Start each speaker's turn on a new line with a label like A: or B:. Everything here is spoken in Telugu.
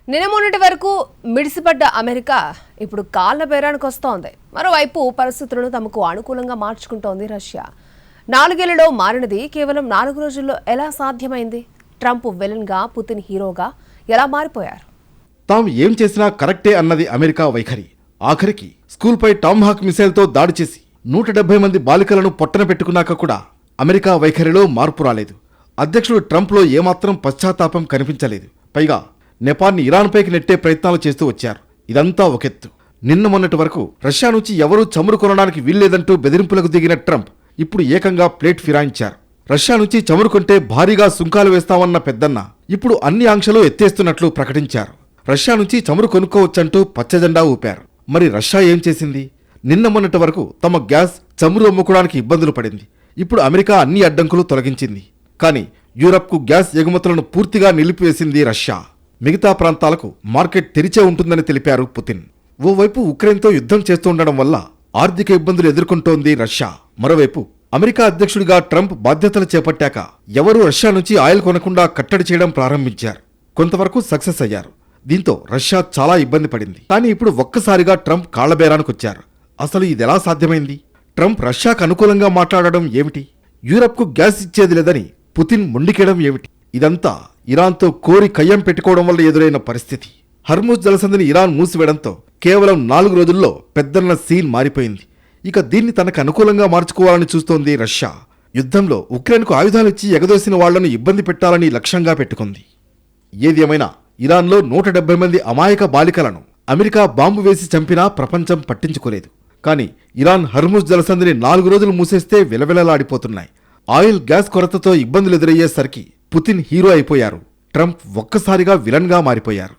A: నిన్న మొన్నటి వరకు మిడిసిపడ్డ అమెరికా ఇప్పుడు కాళ్ల బేరానికి వస్తోంది. మరోవైపు పరిస్థితులను తమకు అనుకూలంగా మార్చుకుంటోంది రష్యా. 4 ఏళ్లలో మారినది కేవలం 4 రోజుల్లో ఎలా సాధ్యమైంది? ట్రంప్ విలన్గా, పుతిన్ హీరోగా ఎలా మారిపోయారు?
B: తాము ఏం చేసినా కరెక్టే అన్నది అమెరికా వైఖరి. ఆఖరికి స్కూల్పై టామ్హాక్ మిసైల్తో దాడి చేసి 170 మంది బాలికలను పొట్టన పెట్టుకున్నాక కూడా అమెరికా వైఖరిలో మార్పు రాలేదు. అధ్యక్షుడు ట్రంప్లో ఏమాత్రం పశ్చాత్తాపం కనిపించలేదు. పైగా నేపాల్ని ఇరాన్పైకి నెట్టే ప్రయత్నాలు చేస్తూ వచ్చారు. ఇదంతా ఒకెత్తు. నిన్న మొన్నటి వరకు రష్యా నుంచి ఎవరూ చమురు కొనడానికి వీల్లేదంటూ బెదిరింపులకు దిగిన ట్రంప్ ఇప్పుడు ఏకంగా ప్లేట్ ఫిరాయించారు. రష్యా నుంచి చమురు కొంటే భారీగా సుంకాలు వేస్తామన్న పెద్దన్న ఇప్పుడు అన్ని ఆంక్షలు ఎత్తేస్తున్నట్లు ప్రకటించారు. రష్యా నుంచి చమురు కొనుక్కోవచ్చంటూ పచ్చజెండా ఊపారు. మరి రష్యా ఏం చేసింది? నిన్న మొన్నటి వరకు తమ గ్యాస్, చమురు అమ్ముకోవడానికి ఇబ్బందులు పడింది. ఇప్పుడు అమెరికా అన్ని అడ్డంకులు తొలగించింది. కానీ యూరప్కు గ్యాస్ ఎగుమతులను పూర్తిగా నిలిపివేసింది రష్యా. మిగతా ప్రాంతాలకు మార్కెట్ తెరిచే ఉంటుందని తెలిపారు పుతిన్. ఓవైపు ఉక్రెయిన్తో యుద్ధం చేస్తుండడం వల్ల ఆర్థిక ఇబ్బందులు ఎదుర్కొంటోంది రష్యా. మరోవైపు అమెరికా అధ్యక్షుడిగా ట్రంప్ బాధ్యతలు చేపట్టాక ఎవరూ రష్యా నుంచి ఆయిల్ కొనకుండా కట్టడి చేయడం ప్రారంభించారు. కొంతవరకు సక్సెస్ అయ్యారు. దీంతో రష్యా చాలా ఇబ్బంది పడింది. కానీ ఇప్పుడు ఒక్కసారిగా ట్రంప్ కాళ్లబేరానికొచ్చారు. అసలు ఇదెలా సాధ్యమైంది? ట్రంప్ రష్యాకు అనుకూలంగా మాట్లాడడం ఏమిటి? యూరప్కు గ్యాస్ ఇచ్చేది లేదని పుతిన్ మొండికేయడం ఏమిటి? ఇదంతా ఇరాన్తో కోరి కయ్యం పెట్టుకోవడం వల్ల ఎదురైన పరిస్థితి. హర్ముజ్ జలసంధిని ఇరాన్ మూసివేయడంతో కేవలం 4 రోజుల్లో పెద్దన్న సీన్ మారిపోయింది. ఇక దీన్ని తనకు అనుకూలంగా మార్చుకోవాలని చూస్తోంది రష్యా. యుద్ధంలో ఉక్రెయిన్కు ఆయుధాలిచ్చి ఎగదోసిన వాళ్లను ఇబ్బంది పెట్టాలని లక్ష్యంగా పెట్టుకుంది. ఏది ఏమైనా ఇరాన్లో 170 మంది అమాయక బాలికలను అమెరికా బాంబు వేసి చంపినా ప్రపంచం పట్టించుకోలేదు. కానీ ఇరాన్ హర్ముజ్ జలసంధిని 4 రోజులు మూసేస్తే విలవిలలాడిపోతున్నాయి. ఆయిల్, గ్యాస్ కొరతతో ఇబ్బందులు ఎదురయ్యేసరికి పుతిన్ హీరో అయిపోయారు. ట్రంప్ ఒక్కసారిగా విలన్గా మారిపోయారు.